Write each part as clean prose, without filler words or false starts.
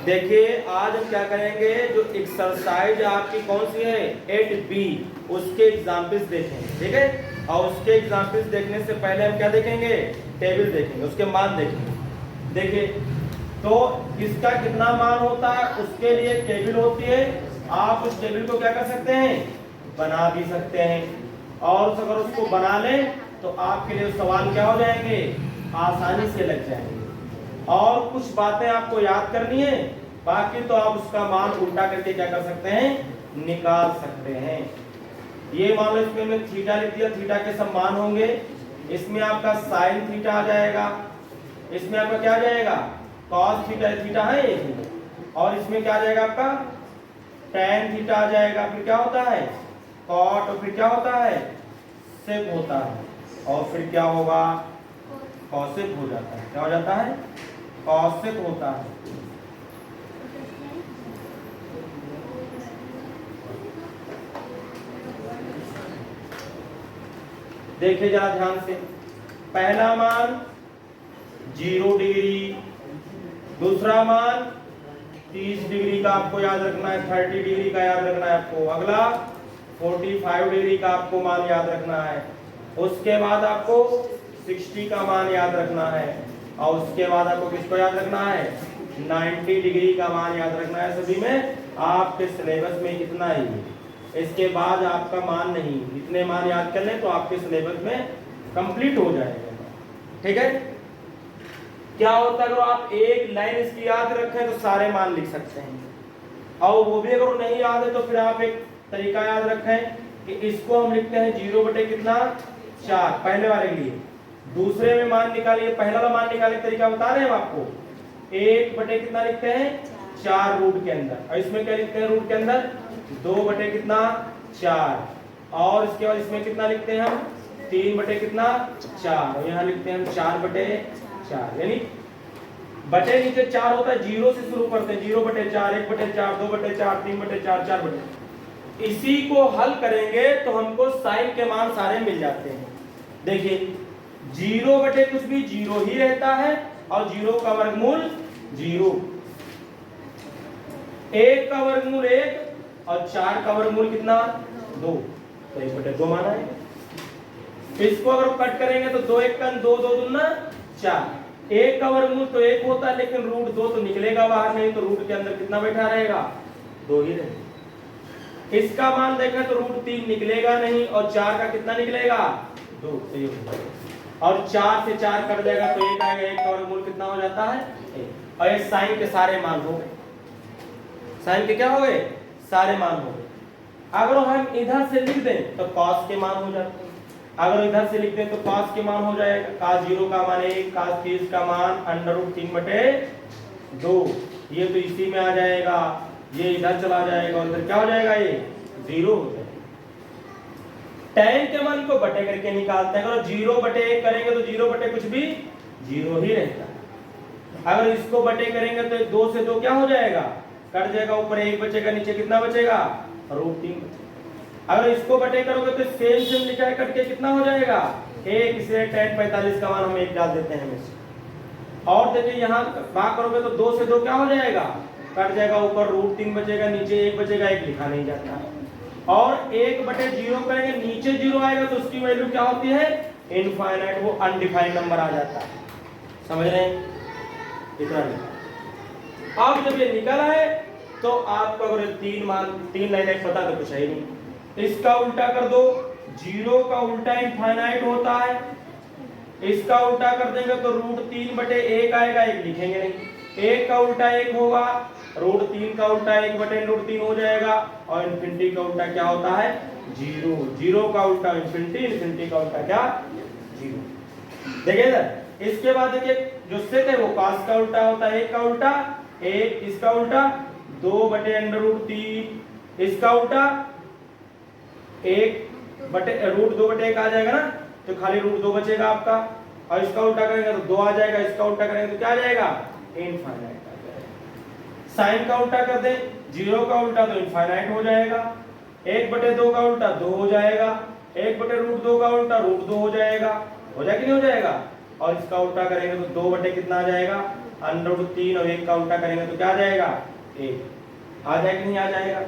देखिए आज हम क्या करेंगे, जो एक्सरसाइज आपकी कौन सी है 8B, उसके एग्जाम्पल्स देखेंगे, ठीक है। और उसके एग्जाम्पल्स देखने से पहले हम क्या देखेंगे, टेबल देखेंगे, उसके मान देखेंगे। देखिए तो इसका कितना मान होता है उसके लिए टेबल होती है। आप उस टेबल को क्या कर सकते हैं, बना भी सकते हैं। और अगर उसको बना लें तो आपके लिए सवाल क्या हो जाएंगे, आसानी से लग जाएंगे। और कुछ बातें आपको याद करनी है, बाकी तो आप उसका मान उल्टा करके क्या कर सकते हैं, निकाल सकते हैं। ये मान लो इसमें मैं थीटा लिख दिया, थीटा के सब मान होंगे। इसमें आपका साइन थीटा आ जाएगा, इसमें आपका क्या आ जाएगा, कॉस थीटा, थीटा है इसमें। और इसमें क्या आ जाएगा आपका टैन थीटा आ जाएगा। फिर क्या होता है कॉट, और फिर क्या होता है सेक होता है, और फिर क्या होगा कॉसेक हो जाता है। क्या हो जाता है, कॉसेक होता है। देखिए जरा ध्यान से, पहला मान 0 डिग्री, दूसरा मान 30 डिग्री का आपको याद रखना है, 30 डिग्री का याद रखना है आपको। अगला 45 डिग्री का आपको मान याद रखना है। उसके बाद आपको 60 का मान याद रखना है। और उसके बाद आपको किसको याद रखना है, 90 डिग्री का मान याद रखना है। सभी में आपके सिलेबस में इतना ही है, इसके बाद आपका मान नहीं। इतने मान याद कर लें तो आपके सिलेबस में कंप्लीट हो जाएगा, ठीक है। क्या होता है, अगर आप एक लाइन इसकी याद रखें तो सारे मान लिख सकते हैं। और वो भी अगर नहीं याद है तो फिर आप एक तरीका याद रखें कि इसको हम लिखते हैं 0 बटे कितना 4 पहले वाले के लिए। दूसरे में मान निकालिए, पहला वाला मान निकालने का तरीका बता रहे हैं हम आपको। 1 बटे कितना लिखते हैं 4 रूट के अंदर, और इसमें क्या लिखते हैं रूट के अंदर 2 बटे कितना 4। और इसके बाद इसमें कितना लिखते हैं हम 3 बटे कितना 4, और यहाँ लिखते हैं हम 4 बटे 4। यानी बटे नीचे 4 होता है, 0 से शुरू करते हैं, 0 बटे 4, 1 बटे 4, 2 बटे 4, 3 बटे 4, 4 बटे। इसी को हल करेंगे तो हमको साइन के मान सारे मिल जाते हैं। देखिए 0 बटे कुछ भी 0 ही रहता है, और 0 का वर्गमूल 0, 1 का वर्गमूल 1, और 4 का वर्गमूल कितना 2, तो 1 बटे 2 माना है। इसको अगर कट करेंगे तो 2 1 2, 2 दूना 4। 1 का वर्गमूल तो 1 होता है, लेकिन रूट 2 तो निकलेगा बाहर, नहीं तो रूट के अंदर कितना बैठा रहेगा 2 ही रहेगा। इसका मान देखें तो रूट 3 निकलेगा नहीं, और 4 का कितना निकलेगा 2, तो ये और 4 से 4 कट जाएगा तो 1 आएगा, 1 का वर्गमूल कितना हो जाता है 1। और ये साइन के सारे मान हो गए, साइन के क्या हो गए सारे मान हो गए। अगर हम इधर से लिख दें तो cos के मान हो जाते हैं, अगर इधर से लिख दें तो cos के मान हो जाएगा, cos 0 का मान 1, cos 30 का मान √3 बटे 2। ये तो इसी में आ जाएगा, ये इधर चला जाएगा, और इधर क्या हो जाएगा ये 0 हो जाएगा। tan के मान को बटे करके निकालते हैं, अगर 0 बटे 1 करेंगे तो 0 बटे कुछ भी 0 ही रहता है। अगर इसको बटे करेंगे तो 2 से 2 क्या हो जाएगा कट जाएगा, ऊपर 1 बचेगा, नीचे कितना बचेगा √3 बचेगा। अगर इसको बटे करोगे तो सेम लिखा है कट के कितना हो जाएगा 1, इसलिए tan 45 का मान हम 1 डाल देते हैं हमेशा। और देखिए यहाँ भाग करोगे तो 2 से 2 क्या हो जाएगा कट जाएगा, ऊपर √3 बचेगा, नीचे 1 बचेगा, 1 लिखा नहीं जाता। और 1 बटे 0 करेंगे, नीचे 0 आएगा तो उसकी वैल्यू क्या होती है इनफाइनाइट, वो अनडिफाइंड नंबर आ जाता है। समझ रहे हैं, इतना नहीं। अब जब ये निकला है तो आपको अगर 3 लाइन पता तो कुछ है ही नहीं। इसका उल्टा कर दो, 0 का उल्टा इनफाइनाइट होता है, इसका उल्टा कर देंगे तो √3 बटे 1 आएगा, 1 लिखेंगे नहीं। 1 का उल्टा 1 होगा, √3 का उल्टा 1 बटे √3 हो जाएगा, और इन्फिनिटी का उल्टा क्या होता है 0। 0 का उल्टा इन्फिनिटी, इन्फिनिटी का उल्टा क्या 0। देखिए इधर, इसके बाद देखिए जो सेक है वो cos का उल्टा होता है, 1 का उल्टा 1, इसका उल्टा 2 बटे √3, इसका उल्टा 1 बटे √2 बटे 1 आ जाएगा ना, तो खाली √2 बचेगा आपका। और इसका उल्टा करेंगे तो 2 आ जाएगा, इसका उल्टा करेंगे तो क्या आ जाएगा इनफाइनाइट आ जाएगा। साइन का उल्टा कर दें, 0 का उल्टा तो इनफाइनाइट हो जाएगा, 1 बटे 2 का उल्टा 2 हो जाएगा, 1 बटे √2 का उल्टा √2 हो जाएगा, हो जाएगा कि नहीं हो जाएगा। और इसका उल्टा करेंगे तो 2 बटे कितना आ जाएगा √3 और 1 का उल्टा करेंगे तो क्या आ जाएगा 1। आ जाएगा नहीं आ जाएगा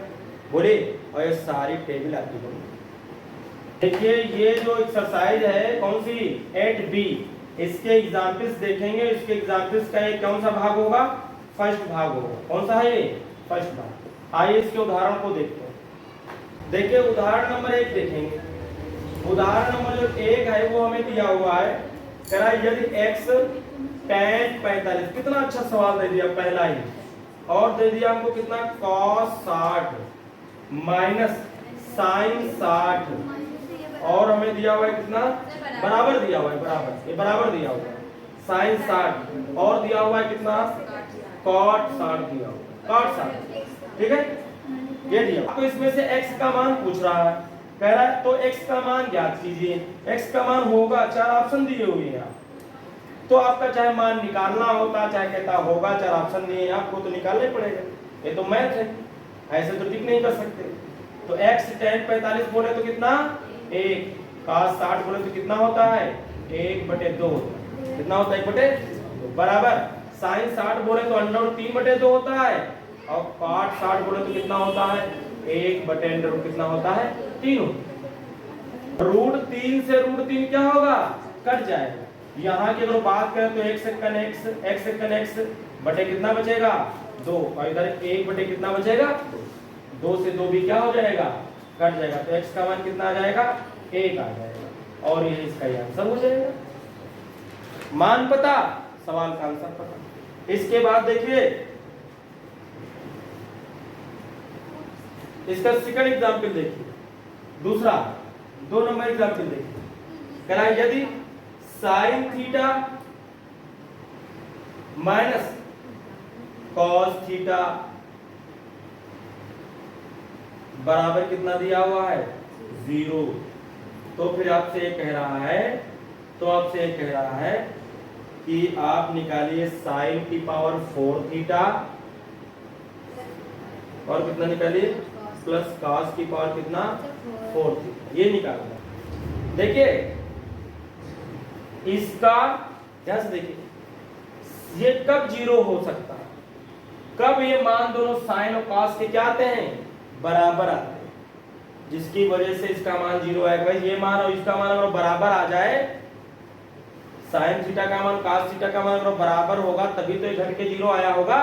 बोले। और ये सारी टेबल आपकी बनी। देखिए ये जो एक्सरसाइज है कौन सी 8B, इसके एग्जाम्पल्स देखेंगे। इसके एग्जाम्पल्स का एक कौन सा भाग होगा, फर्स्ट भाग होगा। कौन सा है ये, फर्स्ट भाग। आइए इसके उदाहरण को देखते हैं। देखिए उदाहरण नंबर 1 देखेंगे। उदाहरण नंबर जो 1 है वो हमें दिया हुआ है, कह रहा है यदि x tan 45, कितना अच्छा सवाल दे दिया पहला ही, और दे दिया हमको कितना cos 60 माइनस sin 60, और हमें दिया हुआ है कितना बराबर दिया हुआ है, बराबर ये बराबर दिया हुआ है sin 60, और दिया हुआ है कितना cot 60 दिया हुआ है, cot 60। ठीक है ये दिया। आपको इसमें से x का मान पूछ रहा है, कह रहा है तो x का मान ज्ञात कीजिए। x का मान होगा, 4 ऑप्शन दिए हुए हैं, तो आपका चाहे मान निकालना होता चाहे कहता होगा, 4 ऑप्शन दिए हैं आपको तो निकालना ही पड़ेगा। ये तो मैथ है, ऐसे तो टिक नहीं कर सकते। तो x tan 45 बोले तो कितना 1, cos 60 बोले तो कितना होता है 1/2, कितना होता है 1/2 बराबर। sin 60 बोले तो √3/2 होता है, और cot 60 बोले तो कितना होता है 1/√, कितना होता है 3। √3 से √3 क्या होगा, कट जाएगा। यहाँ की अगर बात करें तो x secant x बटे कितना बचेगा 2, और इधर 1 बटे कितना बचेगा 2 से 2 भी क्या हो जाएगा, कट जाएगा। तो x का मान कितना आ जाएगा 1 आ जाएगा, और ये इसका आंसर हो जाएगा। मान पता, सवाल का आंसर पता। इसके बाद देखिए इसका सेकंड एग्जांपल देखिए, दूसरा 2 नंबर एग्जांपल देखिए। कह रहा है यदि sin theta minus cos theta बराबर कितना दिया हुआ है 0, तो फिर आपसे ये कह रहा है, कि आप निकालिए sin की पावर 4 थीटा और कितना निकालिए प्लस cos की पावर कितना 4 थीटा, ये निकालना। देखिए इसका ध्यान से देखिए ये कब 0 हो सकता है, कब ये मान दोनों sin और cos के क्या आते हैं बराबर आते हैं, जिसकी वजह से इसका मान 0 आएगा। भाई ये मान और इसका मान अगर बराबर आ जाए, sin थीटा का मान cos थीटा का मान अगर बराबर होगा तभी तो ये घट के 0 आया होगा।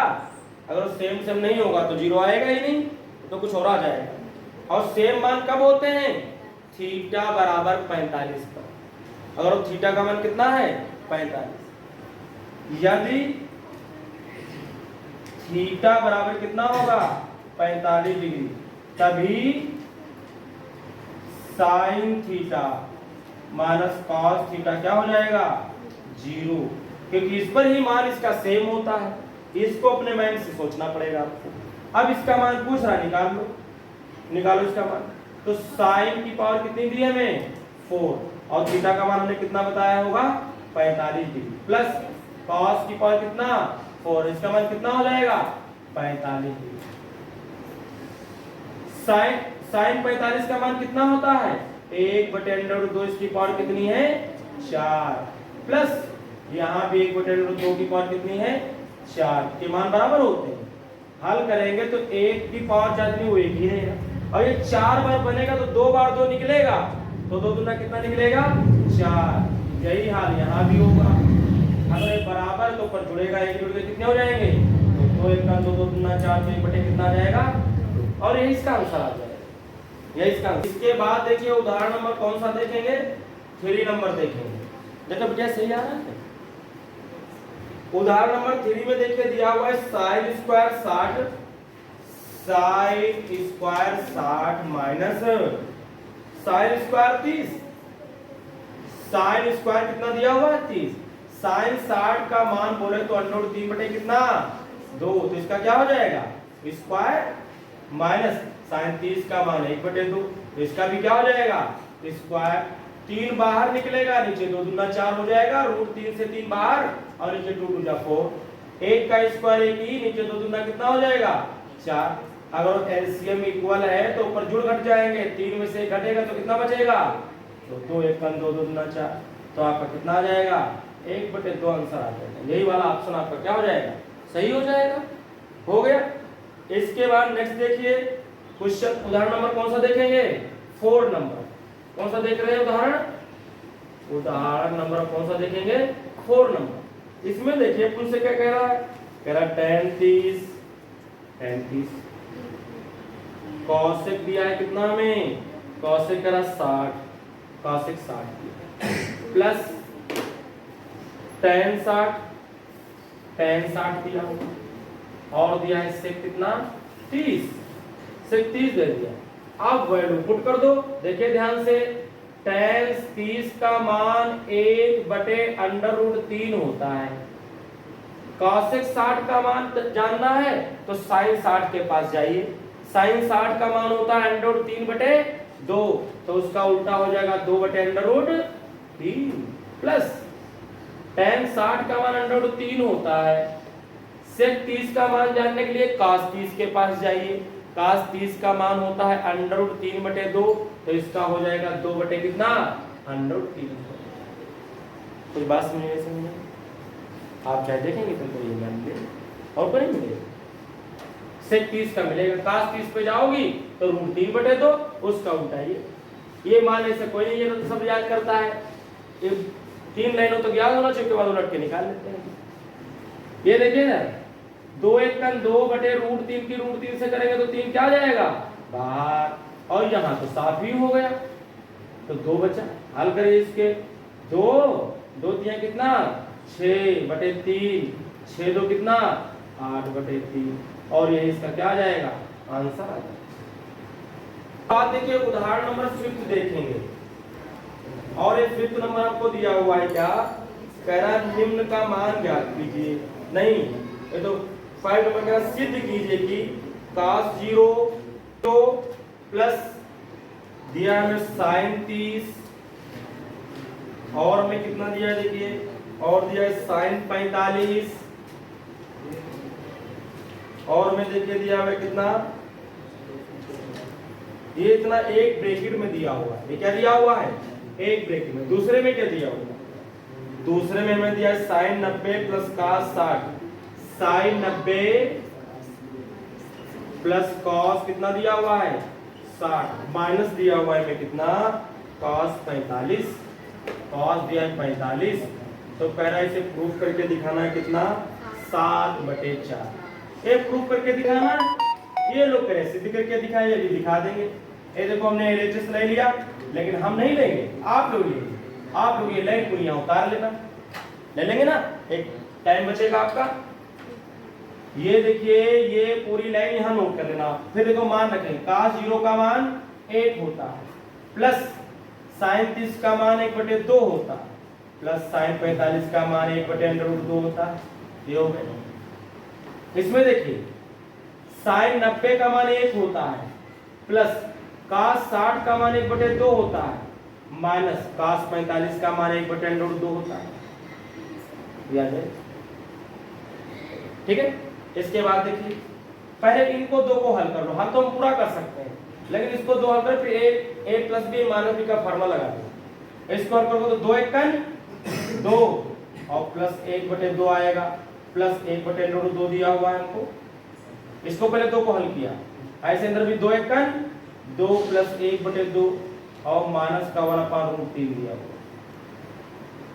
अगर सेम नहीं होगा तो 0 आएगा ही नहीं, तो कुछ और आ जाएगा। और सेम मान कब होते हैं, थीटा बराबर 45 पर। अगर थीटा का मान कितना है 45, यदि थीटा बराबर कितना होगा 45 डिग्री, तभी sine theta minus cos theta क्या हो जाएगा 0, क्योंकि इस पर ही मान इसका सेम होता है। इसको अपने माइंड से सोचना पड़ेगा आपको। अब इसका मान पूछ रहा, निकालो इसका मान। तो साइन की पावर कितनी दी है हमें 4, और थीटा का मान हमने कितना बताया होगा 45 डिग्री, प्लस कॉस की पावर कितना 4, इसका मान कितना हो जाएगा 45 डिग्री। साइन 45 का मान कितना होता है 1/√2, इसकी पावर कितनी है 4, प्लस यहाँ भी 1/√2 की पावर कितनी है 4, के मान बराबर होते हैं। हल करेंगे तो 1 की पावर जितनी वो 1 ही रहेगा, और ये 4 बार बनेगा तो 2 बार 2 निकलेगा, तो 2 दूना कितना निकलेगा 4। यही हाल यहाँ भी होगा, अगर ये बराबर तो ऊपर जुड़ेगा, 1 जुड़ के कितने हो जाएंगे, तो 2 1 का 2 2 दूना 4, तो 1 बटे कितना आ जाएगा, और यही इसका आंसर आ जाएगा। यही इसका। इसके बाद देखिए उदाहरण नंबर कौन सा देखेंगे, 3 नंबर देखेंगे। देखो बेटा सही आ रहा है। उदाहरण नंबर 3 में देखिए दिया हुआ है sin square 60 minus sin square 30। sin square कितना दिया हुआ है 30, sin 60 का मान बोले तो √3 बटे कितना 2, तो इसका क्या हो जाएगा स्क्वायर, माइनस sin 30 का मान 1/2, तो इसका भी क्या हो जाएगा स्क्वायर। 3 बाहर निकलेगा, नीचे 2 दूना 4 हो जाएगा, √3 से 3 बाहर, और नीचे 2 2 4, 1 का स्क्वायर 1 ही, नीचे 2 दूना कितना हो जाएगा 4। अगर एलसीएम इक्वल है तो ऊपर जुड़ घट जाएंगे, 3 में से 1 घटेगा तो कितना बचेगा, तो 2 1 2 2 दूना 4, तो आपका कितना आ जाएगा 1/2 आंसर आ जाएगा। यही वाला ऑप्शन आपका क्या हो जाएगा, सही हो जाएगा। हो गया। इसके बाद नेक्स्ट देखिए क्वेश्चन, उदाहरण नंबर कौन सा देखेंगे, 4 नंबर। कौन सा देख रहे हैं उदाहरण, उदाहरण नंबर कौन सा देखेंगे, 4 नंबर। इसमें देखिए मुझसे क्या कह रहा है, कह रहा 10 30 10 30 कौशिक दिया है कितना में, कौशिक करा 60, कौशिक 60 प्लस 10 60 10 60 दिया होगा, और दिया है सेक कितना 30, सेक 30 दे दिया। अब वैल्यू पुट कर दो। देखिए ध्यान से, tan 30 का मान 1/√3 होता है। cosec 60 का मान जानना है तो sin 60 के पास जाइए। sin 60 का मान होता है √3/2, तो उसका उल्टा हो जाएगा 2/√3 प्लस tan 60 का मान √3 होता है। sec 30 का मान जानने के लिए cos 30 के पास जाइए। cos 30 का मान होता है √3/2, तो इसका हो जाएगा 2 कितना √3। कोई बात समझ में, आप चाहे देखेंगे तो ये मान ले और कोई नहीं मिलेगा। sec 30 का मिलेगा, cos 30 पे जाओगी तो √3/2, उसका उल्टा ये मानने से कोई नहीं, ये तो सब याद करता है। ये 3 लाइनों तो याद होना चाहिए, के बाद उलट के निकाल लेते हैं। ये देखिए ना, 2 1 2/√3 की √3 से करेंगे तो 3 क्या आ जाएगा बाहर, और यहाँ तो 7 भी हो गया, तो 2 बचा। हल करिए इसके, 2 3 कितना 6/3, 6 2 कितना 8/3, और यही इसका क्या आ जाएगा आंसर आ जाएगा। बात देखिए उदाहरण नंबर 5 देखेंगे, और ये 5 नंबर आपको दिया हुआ है, क्या कह रहा है, निम्न का मान ज्ञात कीजिए। नहीं, ये तो 5 नंबर का सिद्ध कीजिए कि cos 0 तो प्लस दिया हमें sin 30, और हमें कितना दिया है देखिए, और दिया है sin 45, और हमें देखिए दिया हुआ कितना, ये इतना एक ब्रैकेट में दिया हुआ है। ये क्या दिया हुआ है, एक ब्रैकेट में। दूसरे में क्या दिया हुआ है, दूसरे में हमें दिया है sin 90 plus cos 60, sin 90 plus cos कितना दिया हुआ है 60, माइनस दिया हुआ है हमें कितना cos 45, cos दिया है 45, तो कह रहा है इसे प्रूफ करके दिखाना है कितना 7/4। ये प्रूफ करके दिखाना, ये लोग कह सिद्ध करके दिखाए, ये भी दिखा देंगे। ये देखो हमने एलएचएस ले लिया, लेकिन हम नहीं लेंगे, आप लोग लेंगे। आप लोग ये लाइन को यहाँ उतार लेना, ले लेंगे ना, एक टाइम बचेगा आपका। ये देखिए ये पूरी लाइन यहाँ नोट कर लेना। फिर देखो मान रखें, cos 0 का मान 1 होता है, प्लस sin 30 का मान 1/2 होता है, प्लस sin 45 का मान 1/√2 होता है। ये हो गया। इसमें देखिए sin 90 का मान 1 होता है, प्लस cos 60 का मान 1/2 होता है, माइनस cos 45 का मान 1/√2 होता है। याद है, ठीक है। इसके बाद देखिए, पहले इनको दो को हल कर लो। हल तो हम पूरा कर सकते हैं, लेकिन इसको दो हल कर फिर a plus B minus B का फार्मूला लगा दो। इसको हल करोगे तो 2 1 2 और प्लस 1/2 आएगा, प्लस 1/√2 दिया हुआ है हमको। इसको पहले दो को हल किया, ऐसे अंदर भी 2 1 2 प्लस 1/2 और माइनस का 1/√3 दिया हुआ।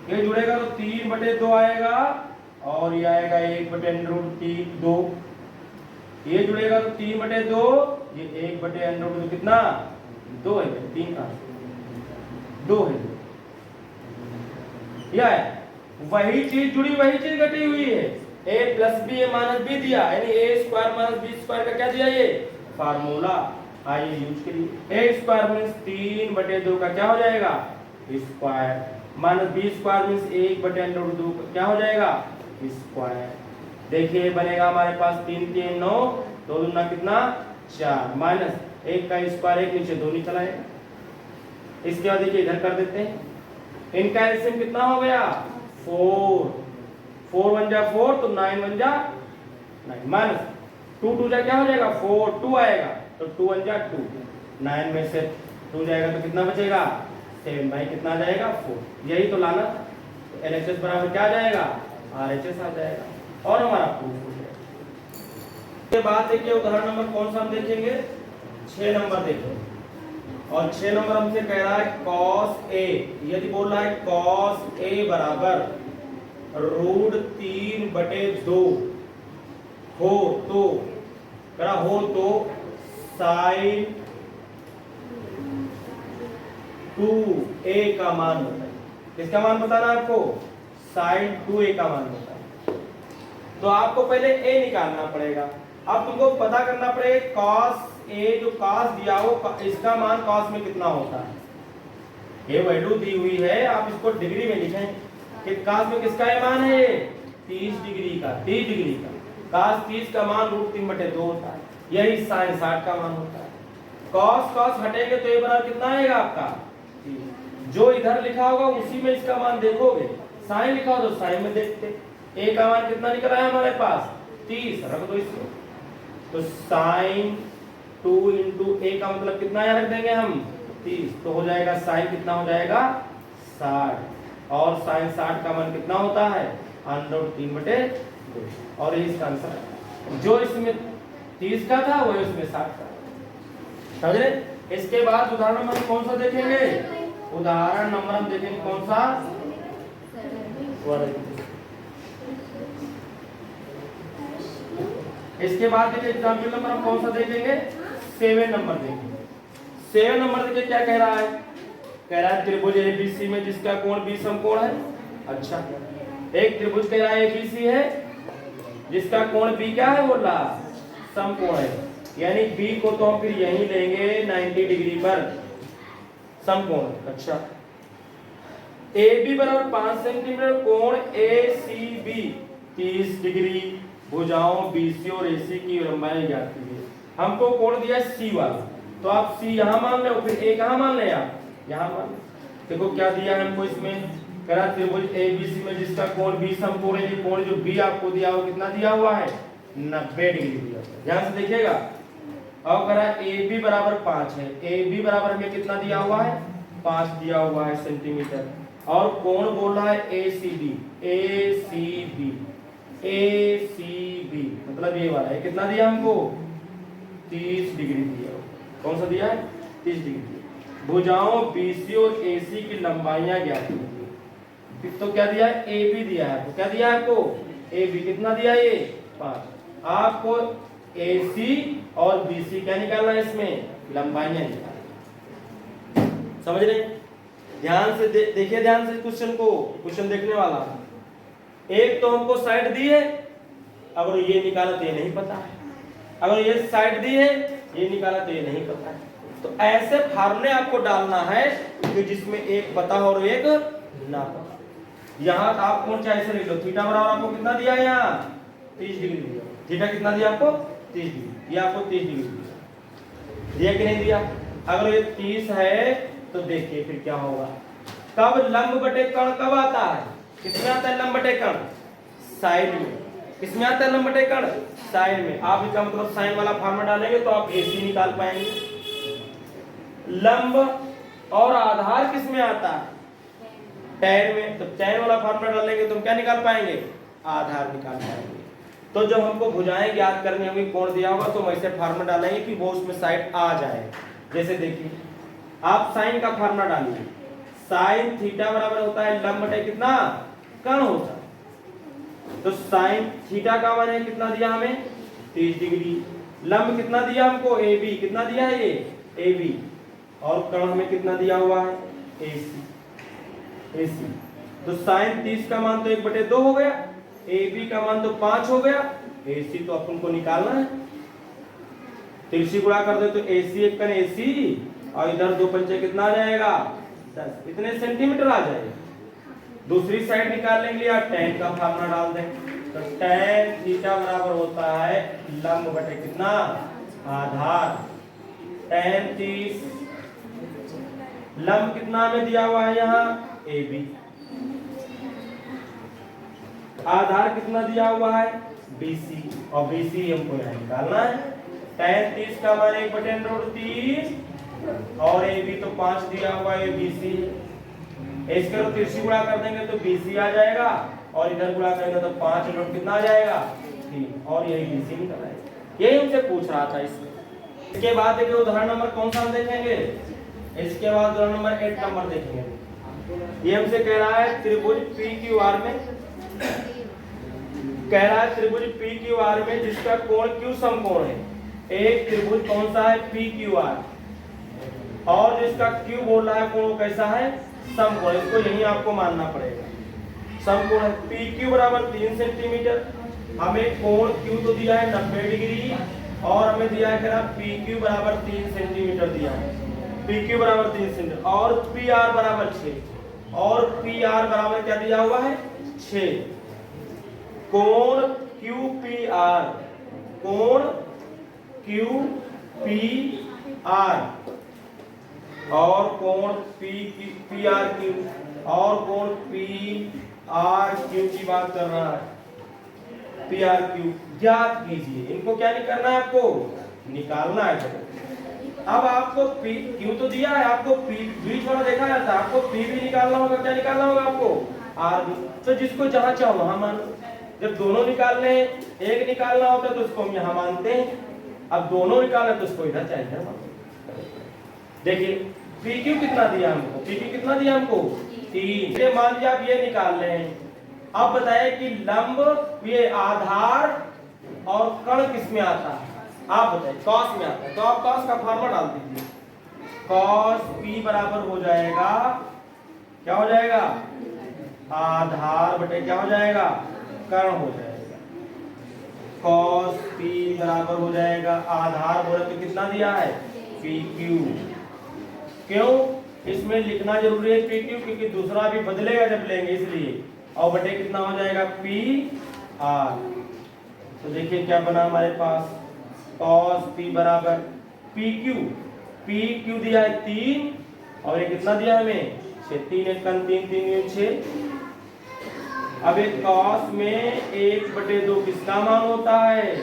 ये जुड़ेगा तो 3/2 आएगा, और ये आएगा 1/√2। ये जुड़ेगा तो 3/2, ये 1/√2 कितना 2 है, 3 का 2 है। यह है वही चीज जुड़ी, वही चीज घटी हुई है। a plus B minus B दिया, यानी a square minus B square का क्या दिया, ये फार्मूला। आइए यूज करिए। a स्क्वायर मींस 3/2 का क्या हो जाएगा square, minus B square means 1/√2 का क्या हो जाएगा स्क्वायर। देखिए बनेगा हमारे पास 3 3 9, 2 दूना कितना 4, माइनस 1 का स्क्वायर, 1 नीचे 2 निकल आएगा। इसके बाद देखिए इधर कर देते हैं, इनका एलसीएम कितना हो गया 4, 4 1 जा 4, तो 9 1 जा 9, माइनस 2 2 जा क्या हो जाएगा 4, 2 आएगा, तो 2 1 जा 2, 9 में से 2 जाएगा तो कितना बचेगा 7, भाई कितना जाएगा 4। यही तो लाना था, तो LHS बराबर क्या आ जाएगा, RHS आ जाएगा और हमारा प्रूफ हो जाएगा। के बाद देखिए उदाहरण नंबर कौन सा हम देखेंगे, 6 नंबर देखें और 6 नंबर हमसे कह रहा है cos A, यदि बोल रहा है cos A बराबर √3/2 हो तो sin 2A का मान होता है। किसका मान बताना है आपको, sin 2A का मान होता है। तो आपको पहले A निकालना पड़ेगा। अब तुमको पता करना पड़ेगा cos A, जो cos दिया हो इसका मान cos में कितना होता है। ये वैल्यू दी हुई है, आप इसको डिग्री में लिखें कि cos में किसका ये मान है, 30 डिग्री का, 30 डिग्री का। cos 30 का मान √3/2 होता है, यही sin 60 का मान होता है। cos हटेंगे तो ये बराबर कितना आएगा आपका, जो इधर लिखा होगा उसी में इसका मान देखोगे, sin लिखा हो तो sin में देखते। A का मान कितना निकल आया हमारे पास, 30, रख दो इसको। तो sin 2 × A का मतलब कितना यहाँ रख देंगे हम, 30, तो हो जाएगा sin कितना हो जाएगा, 60, और sin 60 का मान कितना होता है, √3/2, और ये इसका आंसर है। जो इसमें 30 का था वही उसमें 60 का, समझ रहे। इसके बाद उदाहरण नंबर कौन सा देखेंगे, उदाहरण नंबर हम देखेंगे कौन सा, इसके बाद देखिए एग्जाम्पल नंबर हम कौन सा देखेंगे, 7 नंबर देखेंगे। 7 नंबर देखिए क्या कह रहा है, कह रहा है त्रिभुज ABC में जिसका कोण 20 समकोण है। अच्छा, एक त्रिभुज कह रहा है ABC है जिसका कोण B क्या है, बोल रहा समकोण है, यानी B को तो हम फिर यहीं लेंगे 90 डिग्री पर समकोण। अच्छा, AB बराबर 5 सेंटीमीटर, कोण ACB 30 डिग्री, भुजाओं BC और AC की लंबाई ज्ञात कीजिए। हमको कोण दिया है C वाला, तो आप C यहाँ मान लो, फिर A कहाँ मान ले, आप यहाँ मान लो। देखो क्या दिया है हमको इसमें, करा त्रिभुज ABC में जिसका कोण B समकोण है, ये कोण जो B आपको दिया हो कितना दिया हुआ है, 90 डिग्री दिया हुआ है। ध्यान से देखिएगा। अब करा AB बराबर 5 है, AB बराबर हमें कितना दिया हुआ है, 5 दिया हुआ है सेंटीमीटर, और कोण बोल रहा है ACB मतलब ये वाला है, कितना दिया हमको, 30 डिग्री दिया। कौन सा दिया है, 30 डिग्री दिया। भुजाओं BC और AC की लंबाइयां ज्ञात कीजिए। तो क्या दिया है, AB दिया है, तो क्या दिया है आपको, AB कितना दिया है, ये 5। आपको AC और BC क्या निकालना है, इसमें लंबाइयां निकालना, समझ रहे। ध्यान से देखिए, ध्यान से क्वेश्चन को, क्वेश्चन देखने वाला। एक तो हमको साइड दी है, अगर ये निकाला तो ये नहीं पता है, अगर ये साइड दी है ये निकाला तो ये नहीं पता है। तो ऐसे फार्मूले आपको डालना है कि जिसमें एक पता हो और एक ना पता। यहाँ आप कौन चाहे से लिख लो, थीटा बराबर आपको कितना दिया है, यहाँ 30 डिग्री दिया। थीटा कितना दिया आपको, 30 डिग्री, ये आपको 30 डिग्री दिया कि नहीं दिया। अगर ये 30 है तो देखिए फिर क्या होगा, कब लंब बटे कर्ण कब आता है, किसमें आता है लंब बटे कर्ण, साइड में। किसमें आता है लंब बटे कर्ण, साइड में। आप इसका मतलब साइन वाला फार्मूला डालेंगे तो आप AC निकाल पाएंगे। लंब और आधार किसमें आता है, tan में, तो tan वाला फार्मूला डालेंगे तो हम क्या निकाल पाएंगे, आधार निकाल पाएंगे। तो जब हमको भुजाएं ज्ञात करनी होगी, कोण दिया होगा, तो हम ऐसे फार्मूला डालेंगे कि वो उसमें साइड आ जाए। जैसे देखिए आप साइन का फार्मूला डालिए, साइन थीटा बराबर होता है लंब बटे कितना, कर्ण होता है। तो साइन थीटा का मान है कितना दिया हमें, 30 डिग्री। लंब कितना दिया हमको, AB कितना दिया है, ये AB, और कर्ण हमें कितना दिया हुआ है, AC। तो साइन 30 का मान तो 1/2 हो गया, AB का मान तो 5 हो गया, AC तो अपन को निकालना है। 30 गुणा कर दे तो AC 1 AC, और इधर 2 पंचे कितना आ जाएगा, 10, इतने सेंटीमीटर आ जाएगा। दूसरी साइड निकालने के लिए आप tan का फार्मूला डाल दें, तो tan थीटा बराबर होता है लंब बटे कितना, आधार। tan 30, लंब कितना में दिया हुआ है यहाँ, AB, आधार कितना दिया हुआ है, BC, और BC हमको यहाँ निकालना है। tan 30 का मान 1/√3, और AB तो 5 दिया हुआ है, BC ए स्क्वायर को तिरछी गुणा कर देंगे तो BC आ जाएगा और इधर गुणा करेंगे तो 5 और कितना आ जाएगा 3 और यही BC निकल आएगा। यही हमसे पूछ रहा था इसमें। इसके बाद देखिए उदाहरण नंबर कौन सा हम देखेंगे, इसके बाद उदाहरण नंबर 8 नंबर देखेंगे। ये हमसे कह रहा है त्रिभुज PQR में, कह रहा है त्रिभुज PQR में जिसका कोण Q समकोण है। एक त्रिभुज कौन सा है PQR और जिसका Q बोल रहा है कोण कैसा है समकोण। इसको यही आपको मानना पड़ेगा, समकोण है। PQ बराबर 3 सेंटीमीटर, हमें कोण Q तो दिया है 90 डिग्री और हमें दिया है कह PQ बराबर 3 सेंटीमीटर दिया है, PQ बराबर 3 सेंटीमीटर और PR बराबर 6 और PR बराबर क्या दिया हुआ है 6। कोण QPR, कोण QPR और कोण PRQ और कोण PRQ की बात कर रहा है। PRQ ज्ञात कीजिए, इनको क्या नहीं करना है आपको निकालना है। अब आपको Q तो दिया है, आपको बीच वाला देखा जाता है, आपको P भी निकालना होगा। क्या निकालना होगा आपको R भी। तो जिसको जहां चाहो वहां मान लो। जब दोनों निकालने एक निकालना होता है तो उसको हम यहां मानते हैं, अब दोनों निकालना तो उसको इधर चाहिए। देखिए PQ कितना दिया हमको, PQ कितना दिया हमको 3। ये मान लिया, आप ये निकाल रहे हैं। अब बताइए कि लंब ये आधार और कर्ण किस में आता है, आप बताइए कॉस में आता है। तो आप कॉस का फॉर्मूला डाल दीजिए, कॉस P बराबर हो जाएगा, क्या हो जाएगा आधार बटे क्या हो जाएगा कर्ण हो जाएगा। कॉस P बराबर हो जाएगा आधार बोले तो कितना दिया है PQ। क्यों इसमें लिखना जरूरी है PQ, क्योंकि दूसरा भी बदलेगा जब लेंगे इसलिए। और बटे कितना हो जाएगा PR। तो देखिए क्या बना हमारे पास, cos P बराबर PQ दिया है 3 और ये कितना दिया हमें 6। 3 1 3 3 6। अब एक cos में 1/2 किसका मान होता है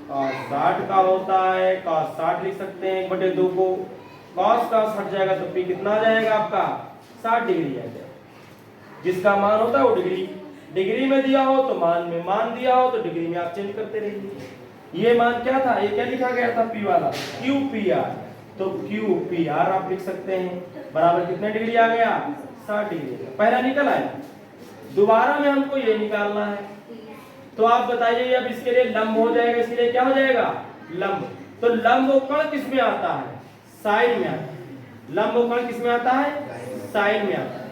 cos 60 का होता है। cos 60 लिख सकते हैं 1/2 को, cos का हट जाएगा तो P कितना आ जाएगा आपका 60 डिग्री आ जाएगा। जिसका मान होता है वो डिग्री में दिया हो तो मान में, मान दिया हो तो डिग्री में आप चेंज करते रहिए। ये मान क्या था, ये क्या लिखा गया था P वाला QPR, तो QPR आप लिख सकते हैं बराबर कितने डिग्री आ गया 60 डिग्री। पहला निकल आया, दोबारा में हमको ये निकालना है। तो आप बताइए अब इसके लिए लंब हो जाएगा, इसके लिए क्या हो जाएगा लंब। तो लंब कोण किस में आता है साइन में आता है। लंब कोण किस में आता है साइन में आता है।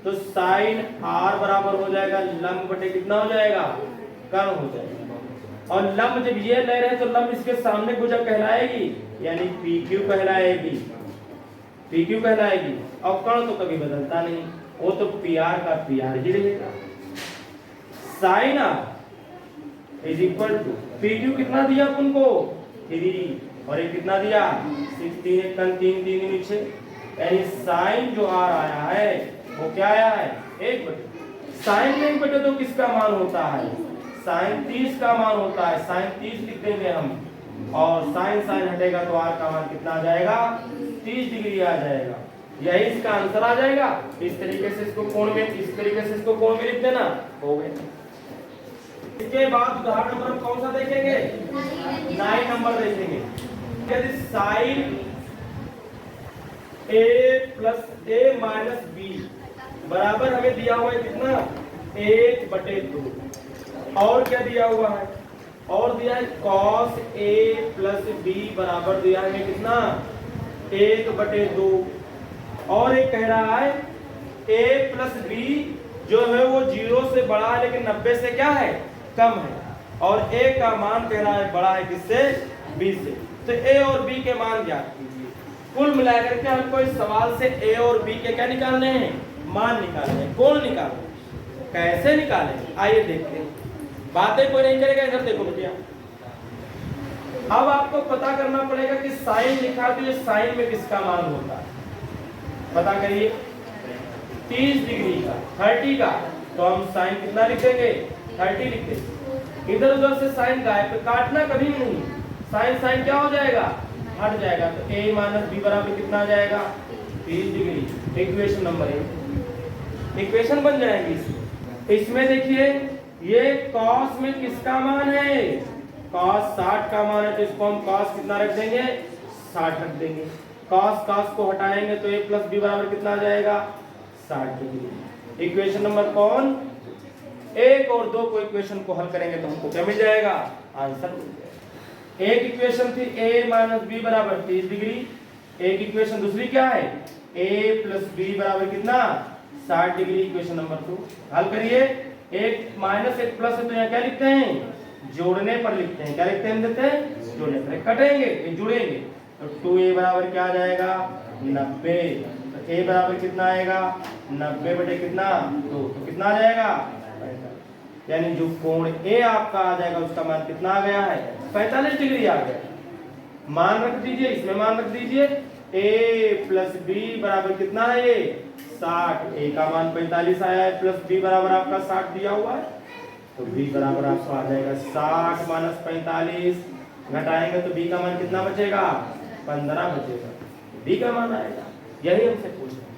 तो साइन R बराबर हो जाएगा लंब बटे कितना हो जाएगा कर्ण हो जाएगा। और लंब जब ये ले रहे हैं तो लंब इसके सामने भुजा कहलाएगी, यानी PQ कहलाएगी, PQ कहलाएगी। और कर्ण तो कभी बदलता नहीं, वो तो PR का PR ही रहेगा। Sine R is equal to PQ कितना दिया अपन को 3 और ये कितना दिया 6। 3 1 3 3 6, यानी साइन जो R आया है वो क्या आया है 1/2। साइन 1/2 किसका मान होता है साइन 30 का मान होता है। साइन 30 लिख देंगे हम और साइन साइन हटेगा तो R का मान कितना आ जाएगा 30 डिग्री आ जाएगा। यही इसका आंसर आ जाएगा। इस तरीके से इसको कोण में, इस तरीके से इसको कोण में लिख देना, हो गया। इसके बाद उदाहरण नंबर कौन सा देखेंगे 9 नंबर देखेंगे। यदि sine A plus A minus B बराबर हमें दिया हुआ है कितना 1/2 और क्या दिया हुआ है और दिया है cos A प्लस B बराबर दिया है हमें कितना 1/2 और एक कह रहा है A प्लस B जो है वो 0 से बड़ा है लेकिन 90 से क्या है कम है और A का मान कह रहा है बड़ा है किससे B से। तो A और B के मान ज्ञात कीजिए। कुल मिलाकर के हमको इस सवाल से A और B के क्या निकालने हैं मान निकालने हैं। कौन निकालें कैसे निकालें आइए देखते हैं। बातें कोई नहीं करेगा, इधर देखो बेटिया। अब आपको पता करना पड़ेगा कि साइन लिखा तो ये साइन में किसका मान होता है पता करिए। 30 डिग्री का 30 का तो हम साइन कितना लिख देंगे 30 लिख देंगे। इधर उधर से साइन गायब, तो काटना कभी भी नहीं, साइन साइन क्या हो जाएगा हट जाएगा। तो A माइनस B बराबर कितना आ जाएगा 30 डिग्री। Equation number 1। इक्वेशन बन जाएंगी इसमें। इसमें देखिए ये cos में किसका मान है, cos 60 का मान है, तो इसको हम cos कितना रख देंगे, 60 रख देंगे। cos को हटाएंगे तो a प्लस बी बराबर कितना आ जाएगा, 60 डिग्री। इक्वेशन नंबर कौन, 1 और 2 को इक्वेशन को हल करेंगे तो हमको क्या मिल जाएगा, आंसर मिल जाएगा। एक इक्वेशन थी a माइनस बी बराबर 30 डिग्री, एक इक्वेशन दूसरी क्या है, a प्लस बी बराबर कितना, 60 डिग्री। इक्वेशन नंबर 2 हल करिए। एक माइनस एक प्लस है तो यहाँ क्या लिखते हैं, जोड़ने पर लिखते हैं, क्या लिखते हैं, देते हैं जोड़ने पर, कटेंगे जुड़ेंगे तो 2a बराबर क्या आ जाएगा, 90। तो a बराबर कितना आएगा, 90 बटे कितना 2, तो कितना आ जाएगा, 45। यानी जो कोण a आपका आ जाएगा उसका मान कितना आ गया है, 45 डिग्री आ गया। मान रख दीजिए, इसमें मान रख दीजिए, a प्लस बी बराबर कितना है, ये 60, a का मान 45 आया है, प्लस b बराबर आपका 60 दिया हुआ है, तो b बराबर आपका आ जाएगा 60 माइनस 45, घटाएंगे तो b का मान कितना बचेगा, 15 बचेगा, b का मान आएगा। यही हमसे पूछ रहे हैं।